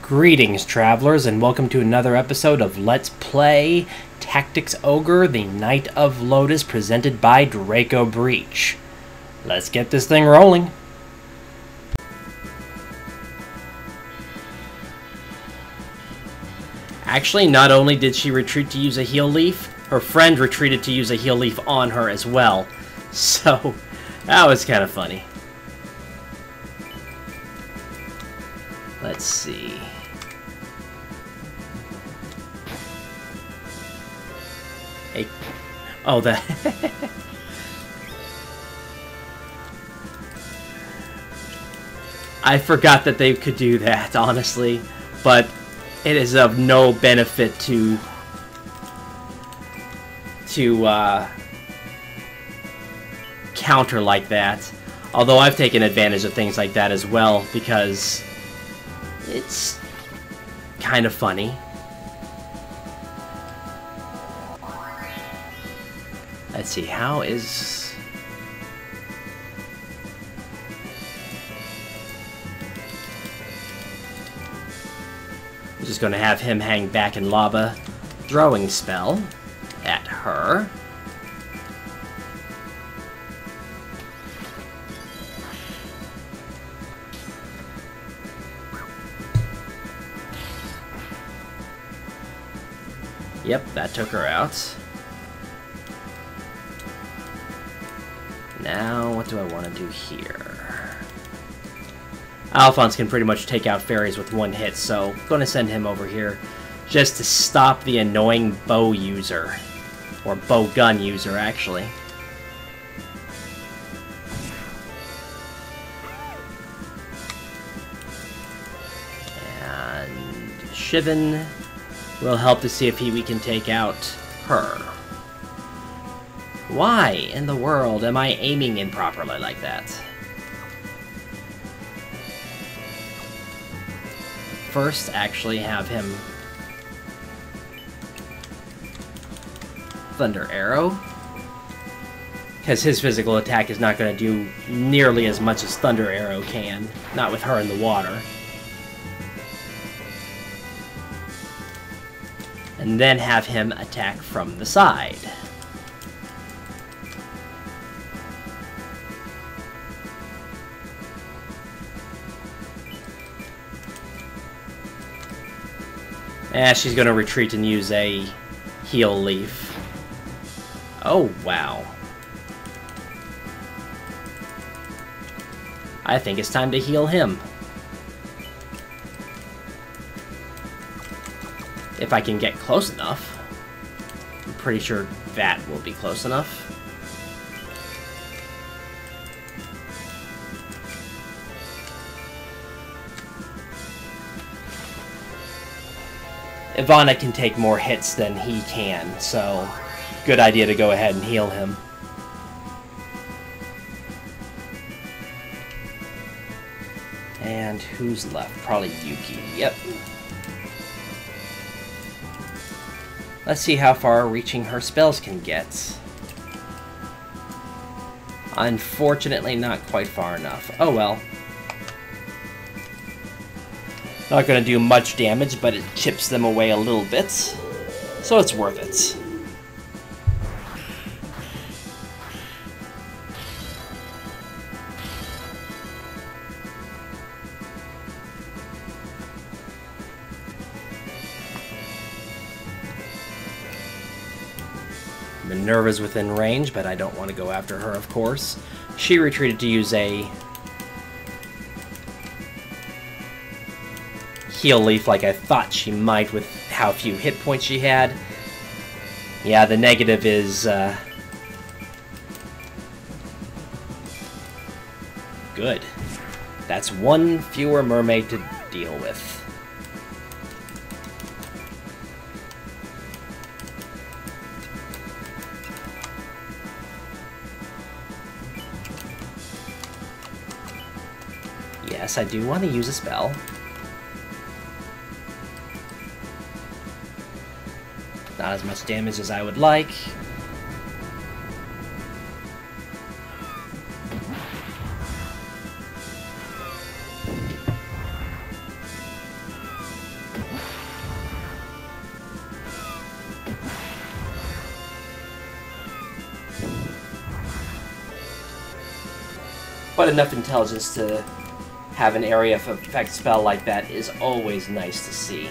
Greetings, travelers, and welcome to another episode of Let's Play Tactics Ogre, the Knight of Lodis, presented by Draco Breach. Let's get this thing rolling. Actually, not only did she retreat to use a heal leaf, her friend retreated to use a heal leaf on her as well. So, that was kind of funny. Let's see. Hey. Oh, that. I forgot that they could do that, honestly. But it is of no benefit to counter like that. Although I've taken advantage of things like that as well, because it's kind of funny. Let's see, how is... I'm just going to have him hang back and lob a throwing spell at her. Yep, that took her out. Now, what do I want to do here? Alphonse can pretty much take out fairies with one hit, so I'm going to send him over here just to stop the annoying bow user. Or bow gun user, actually. And Shivan will help to see if we can take out her. Why in the world am I aiming improperly like that? First, actually have him Thunder Arrow, because his physical attack is not going to do nearly as much as Thunder Arrow can, not with her in the water. And then have him attack from the side. She's going to retreat and use a heal leaf. Oh, wow. I think it's time to heal him. If I can get close enough. I'm pretty sure that will be close enough. Ivana can take more hits than he can, so good idea to go ahead and heal him. And who's left? Probably Yuki. Yep. Let's see how far reaching her spells can get. Unfortunately, not quite far enough. Oh well. Not going to do much damage, but it chips them away a little bit, so it's worth it. Minerva's within range, but I don't want to go after her, of course. She retreated to use a heal leaf like I thought she might with how few hit points she had. Yeah, the negative is good. That's one fewer mermaid to deal with. Yes, I do want to use a spell. Not as much damage as I would like. But enough intelligence to have an area of effect spell like that is always nice to see.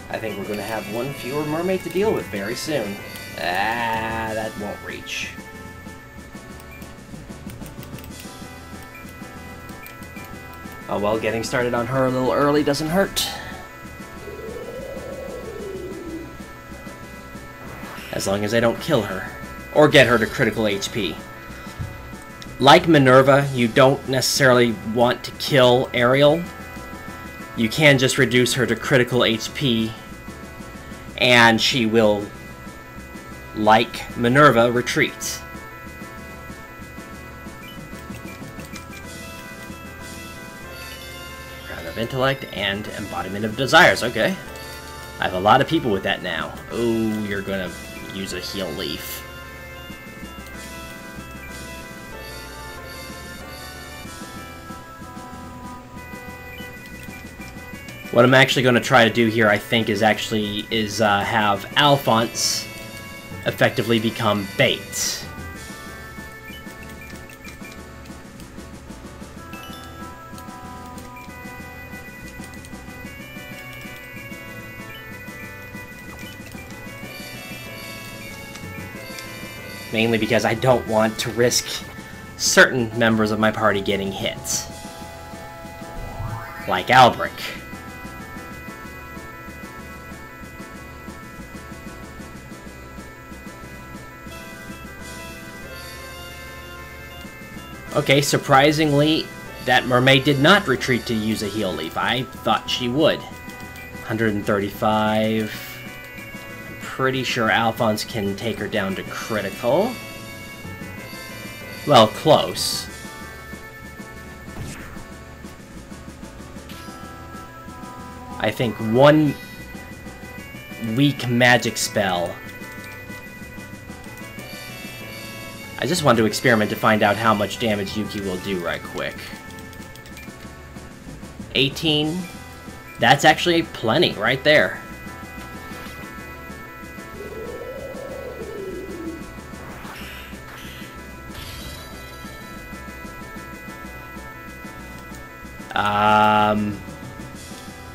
I think we're going to have one fewer mermaid to deal with very soon. Ah, that won't reach. Oh well, getting started on her a little early doesn't hurt. As long as I don't kill her. Or get her to critical HP. Like Minerva, you don't necessarily want to kill Ariel. You can just reduce her to critical HP, and she will, like Minerva, retreat. Crown of Intellect and Embodiment of Desires, okay. I have a lot of people with that now. Oh, you're gonna use a heal leaf. What I'm actually going to try to do here, I think, is have Alphonse effectively become bait. Mainly because I don't want to risk certain members of my party getting hit. Like Albric. Okay, surprisingly, that mermaid did not retreat to use a heal leaf. I thought she would. 135. I'm pretty sure Alphonse can take her down to critical. Well, close. I think one weak magic spell. I just wanted to experiment to find out how much damage Yuki will do right quick. 18. That's actually plenty right there.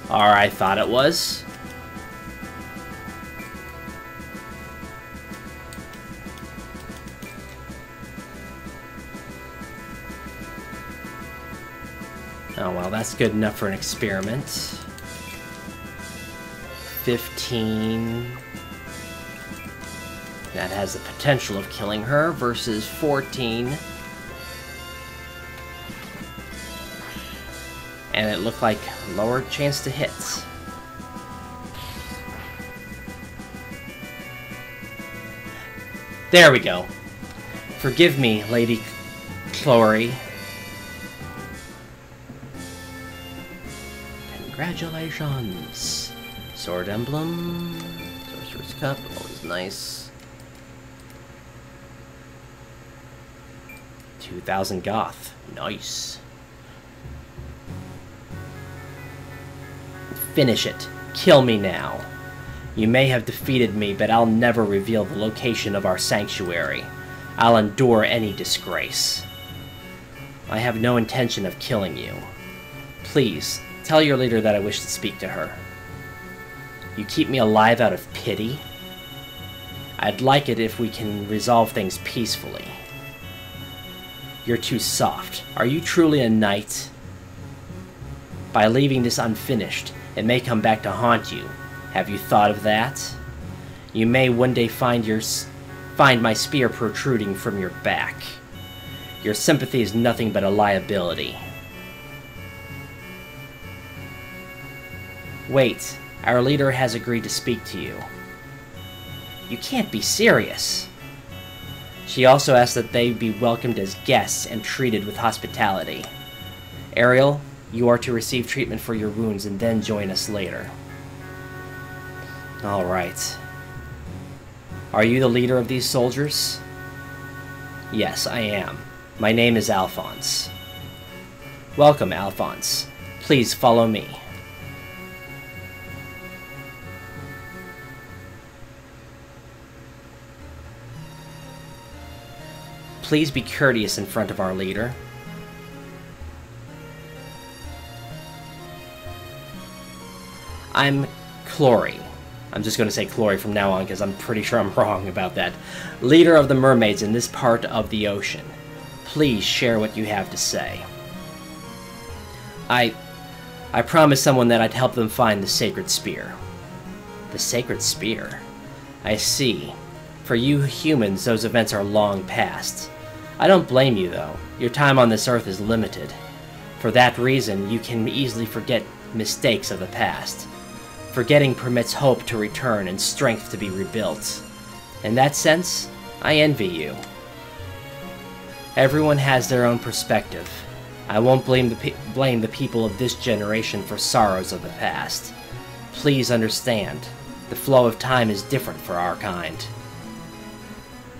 Or I thought it was. Oh, well, that's good enough for an experiment. 15. That has the potential of killing her, versus 14. And it looked like lower chance to hit. There we go. Forgive me, Lady Chloeri. Congratulations! Sword Emblem, Sorcerer's Cup, always nice. 2000 Goth, nice. Finish it. Kill me now. You may have defeated me, but I'll never reveal the location of our sanctuary. I'll endure any disgrace. I have no intention of killing you. Please, tell your leader that I wish to speak to her. You keep me alive out of pity? I'd like it if we can resolve things peacefully. You're too soft. Are you truly a knight? By leaving this unfinished, it may come back to haunt you. Have you thought of that? You may one day find my spear protruding from your back. Your sympathy is nothing but a liability. Wait, our leader has agreed to speak to you. You can't be serious. She also asked that they be welcomed as guests and treated with hospitality. Ariel, you are to receive treatment for your wounds and then join us later. Alright. Are you the leader of these soldiers? Yes, I am. My name is Alphonse. Welcome, Alphonse. Please follow me. Please be courteous in front of our leader. I'm Chloeri. I'm just going to say Chloeri from now on because I'm pretty sure I'm wrong about that. Leader of the mermaids in this part of the ocean. Please share what you have to say. I promised someone that I'd help them find the sacred spear. The sacred spear? I see. For you humans, those events are long past. I don't blame you, though. Your time on this earth is limited. For that reason, you can easily forget mistakes of the past. Forgetting permits hope to return and strength to be rebuilt. In that sense, I envy you. Everyone has their own perspective. I won't blame the people of this generation for sorrows of the past. Please understand, the flow of time is different for our kind.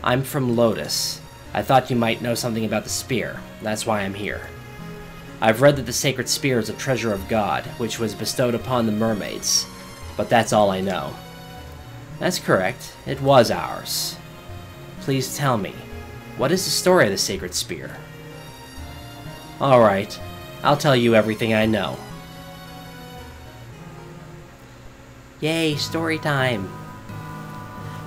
I'm from Lodis. I thought you might know something about the spear. That's why I'm here. I've read that the sacred spear is a treasure of God, which was bestowed upon the mermaids. But that's all I know. That's correct. It was ours. Please tell me, what is the story of the sacred spear? Alright, I'll tell you everything I know. Yay, story time!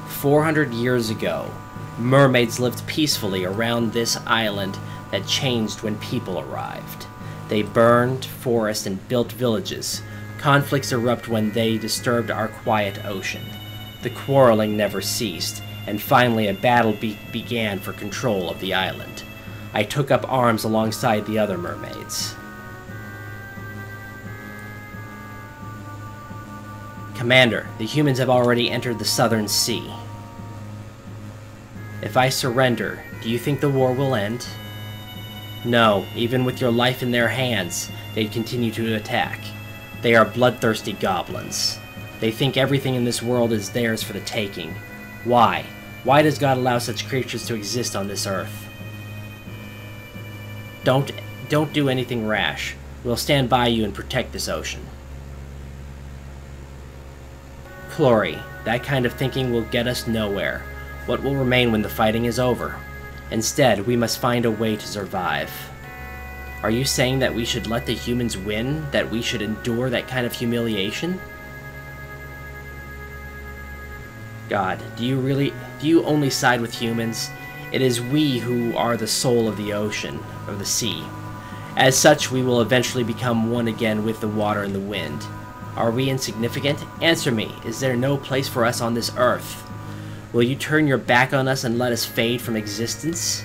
400 years ago, mermaids lived peacefully around this island that changed when people arrived. They burned forests and built villages. Conflicts erupt when they disturbed our quiet ocean. The quarreling never ceased, and finally a battle began for control of the island. I took up arms alongside the other mermaids. Commander, the humans have already entered the southern sea. If I surrender, do you think the war will end? No, even with your life in their hands, they'd continue to attack. They are bloodthirsty goblins. They think everything in this world is theirs for the taking. Why? Why does God allow such creatures to exist on this earth? Don't do anything rash. We'll stand by you and protect this ocean. Chloeri, that kind of thinking will get us nowhere. What will remain when the fighting is over? Instead, we must find a way to survive. Are you saying that we should let the humans win? That we should endure that kind of humiliation? God, do you only side with humans? It is we who are the soul of the ocean, of the sea. As such, we will eventually become one again with the water and the wind. Are we insignificant? Answer me, is there no place for us on this earth? Will you turn your back on us and let us fade from existence?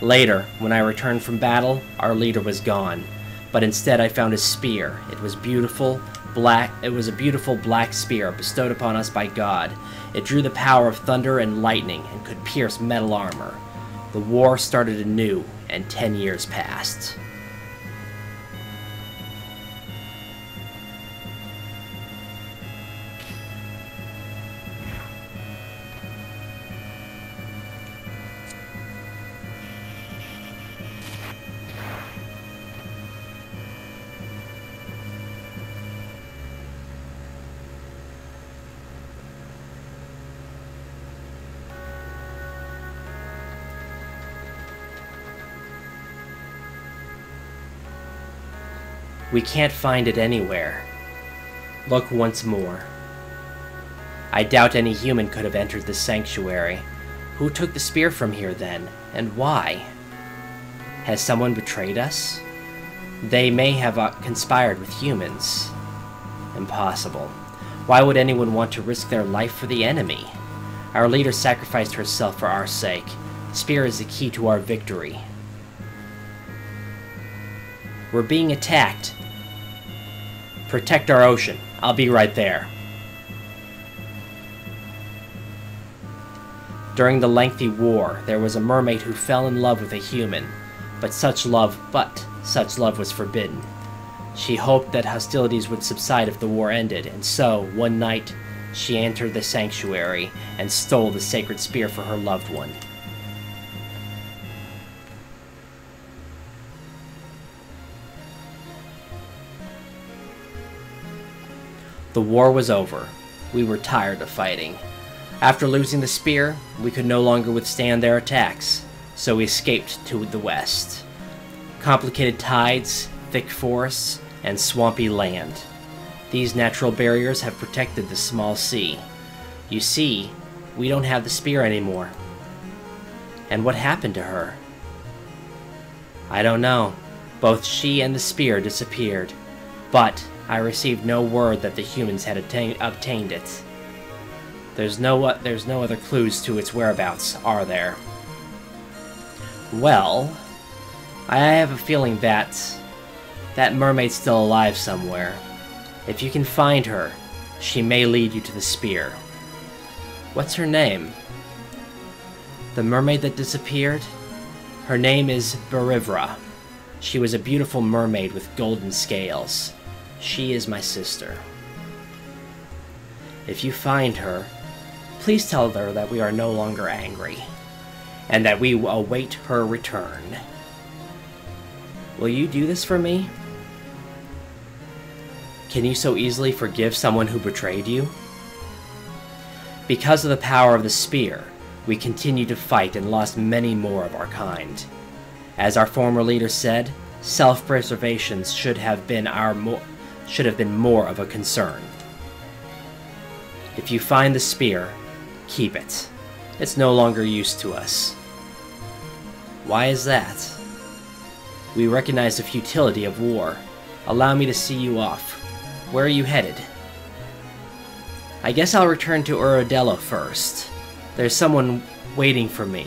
Later, when I returned from battle, our leader was gone, but instead I found his spear. It was a beautiful black spear bestowed upon us by God. It drew the power of thunder and lightning and could pierce metal armor. The war started anew, and 10 years passed. We can't find it anywhere. Look once more. I doubt any human could have entered the sanctuary. Who took the spear from here then, and why? Has someone betrayed us? They may have conspired with humans. Impossible. Why would anyone want to risk their life for the enemy? Our leader sacrificed herself for our sake. The spear is the key to our victory. We're being attacked. Protect our ocean. I'll be right there. During the lengthy war, there was a mermaid who fell in love with a human, but such love was forbidden. She hoped that hostilities would subside if the war ended, and so, one night, she entered the sanctuary and stole the sacred spear for her loved one. The war was over. We were tired of fighting. After losing the spear, we could no longer withstand their attacks, so we escaped to the west. Complicated tides, thick forests, and swampy land. These natural barriers have protected the small sea. You see, we don't have the spear anymore. And what happened to her? I don't know. Both she and the spear disappeared, but I received no word that the humans had obtained it. There's no other clues to its whereabouts, are there? Well, I have a feeling that mermaid's still alive somewhere. If you can find her, she may lead you to the spear. What's her name? The mermaid that disappeared? Her name is Berivra. She was a beautiful mermaid with golden scales. She is my sister. If you find her, please tell her that we are no longer angry, and that we await her return. Will you do this for me? Can you so easily forgive someone who betrayed you? Because of the power of the spear, we continued to fight and lost many more of our kind. As our former leader said, self-preservation should have been more of a concern. If you find the spear, keep it. It's no longer used to us. Why is that? We recognize the futility of war. Allow me to see you off. Where are you headed? I guess I'll return to Urodela first. There's someone waiting for me.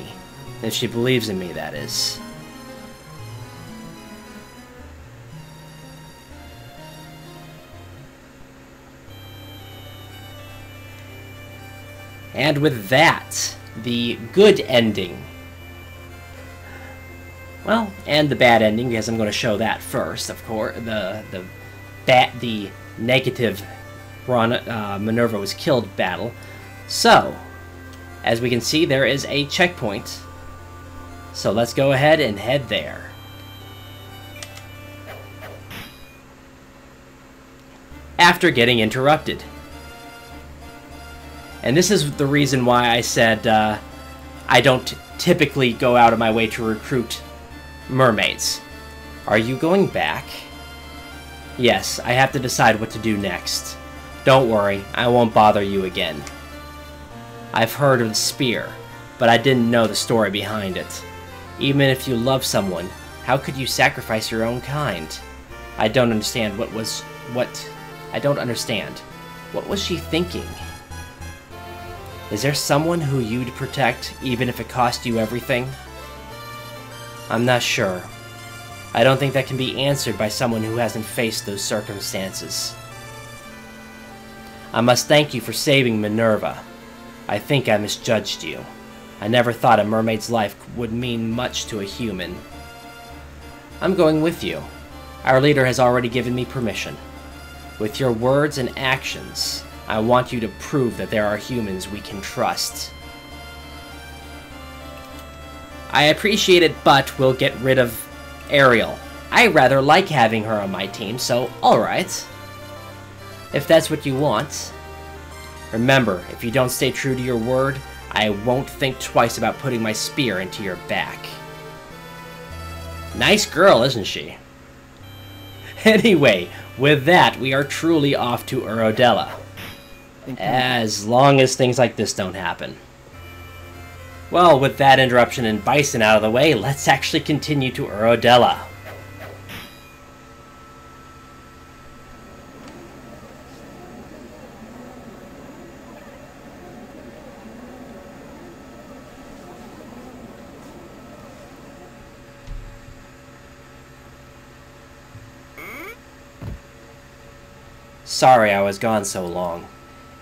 If she believes in me, that is. And with that, the good ending. Well, and the bad ending, because I'm going to show that first, of course. The negative Minerva was killed battle. So, as we can see, there is a checkpoint. So let's go ahead and head there. After getting interrupted. And this is the reason why I said I don't typically go out of my way to recruit mermaids. Are you going back? Yes, I have to decide what to do next. Don't worry, I won't bother you again. I've heard of the spear, but I didn't know the story behind it. Even if you love someone, how could you sacrifice your own kind? I don't understand what was she thinking? Is there someone who you'd protect, even if it cost you everything? I'm not sure. I don't think that can be answered by someone who hasn't faced those circumstances. I must thank you for saving Minerva. I think I misjudged you. I never thought a mermaid's life would mean much to a human. I'm going with you. Our leader has already given me permission. With your words and actions, I want you to prove that there are humans we can trust. I appreciate it, but we'll get rid of Ariel. I rather like having her on my team, so alright. If that's what you want. Remember, if you don't stay true to your word, I won't think twice about putting my spear into your back. Nice girl, isn't she? Anyway, with that, we are truly off to Urodela. As long as things like this don't happen. Well, with that interruption and Bison out of the way, let's actually continue to Urodela. Sorry I was gone so long.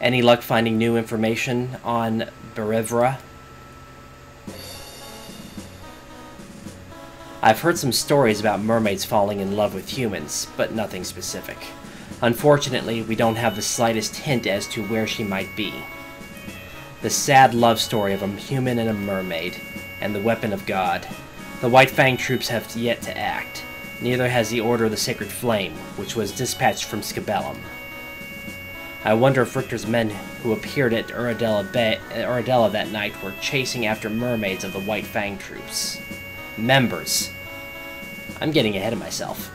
Any luck finding new information on Berivra? I've heard some stories about mermaids falling in love with humans, but nothing specific. Unfortunately, we don't have the slightest hint as to where she might be. The sad love story of a human and a mermaid, and the weapon of God. The White Fang troops have yet to act. Neither has the Order of the Sacred Flame, which was dispatched from Skabellum. I wonder if Richter's men who appeared at Uradella that night were chasing after mermaids of the White Fang troops. Members. I'm getting ahead of myself.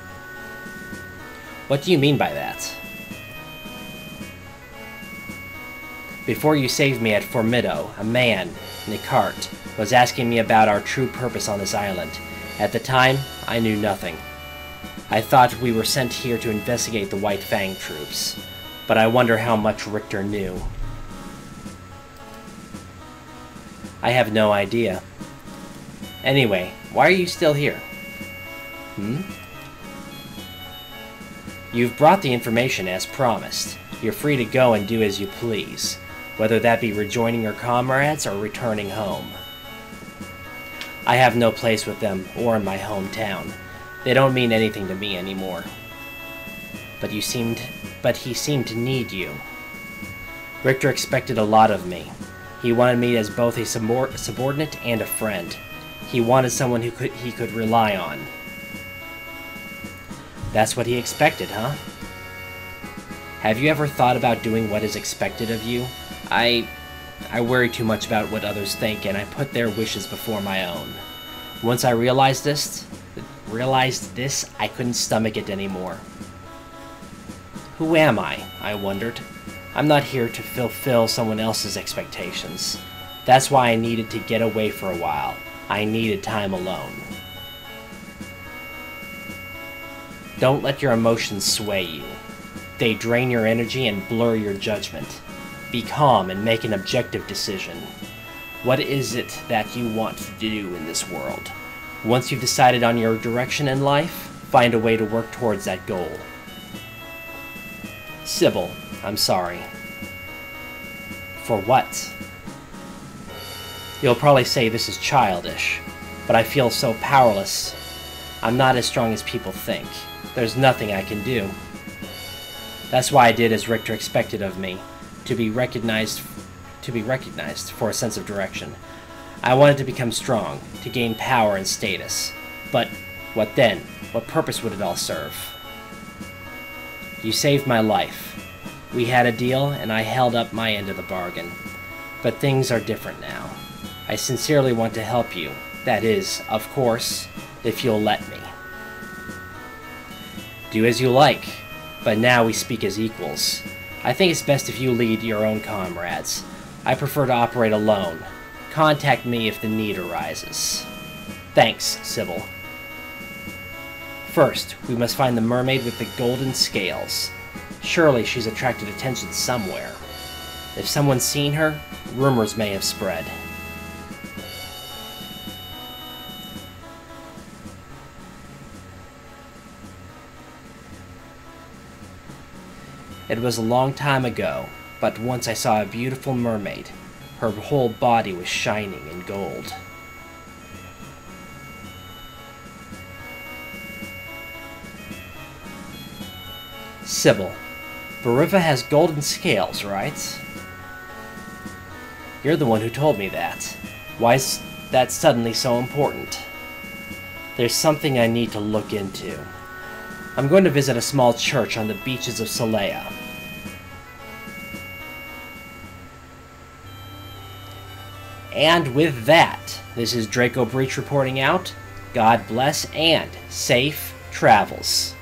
What do you mean by that? Before you saved me at Formido, a man, Nicart, was asking me about our true purpose on this island. At the time, I knew nothing. I thought we were sent here to investigate the White Fang troops, but I wonder how much Richter knew. I have no idea. Anyway, why are you still here? You've brought the information as promised. You're free to go and do as you please, whether that be rejoining your comrades or returning home. I have no place with them or in my hometown. They don't mean anything to me anymore. But he seemed to need you. Richter expected a lot of me. He wanted me as both a subordinate and a friend. He wanted someone he could rely on. That's what he expected, huh? Have you ever thought about doing what is expected of you? I worry too much about what others think, and I put their wishes before my own. Once I realized this, I couldn't stomach it anymore. Who am I wondered. I'm not here to fulfill someone else's expectations. That's why I needed to get away for a while. I needed time alone. Don't let your emotions sway you. They drain your energy and blur your judgment. Be calm and make an objective decision. What is it that you want to do in this world? Once you've decided on your direction in life, find a way to work towards that goal. Sybil, I'm sorry. For what? You'll probably say this is childish, but I feel so powerless. I'm not as strong as people think. There's nothing I can do. That's why I did as Richter expected of me, to be recognized for a sense of direction. I wanted to become strong, to gain power and status. But what then? What purpose would it all serve? You saved my life. We had a deal, and I held up my end of the bargain. But things are different now. I sincerely want to help you. That is, of course, if you'll let me. Do as you like, but now we speak as equals. I think it's best if you lead your own comrades. I prefer to operate alone. Contact me if the need arises. Thanks, Sybil. First, we must find the mermaid with the golden scales. Surely she's attracted attention somewhere. If someone's seen her, rumors may have spread. It was a long time ago, but once I saw a beautiful mermaid. Her whole body was shining in gold. Sybil, Bariva has golden scales, right? You're the one who told me that. Why is that suddenly so important? There's something I need to look into. I'm going to visit a small church on the beaches of Solea. And with that, this is Draco Breach reporting out. God bless and safe travels.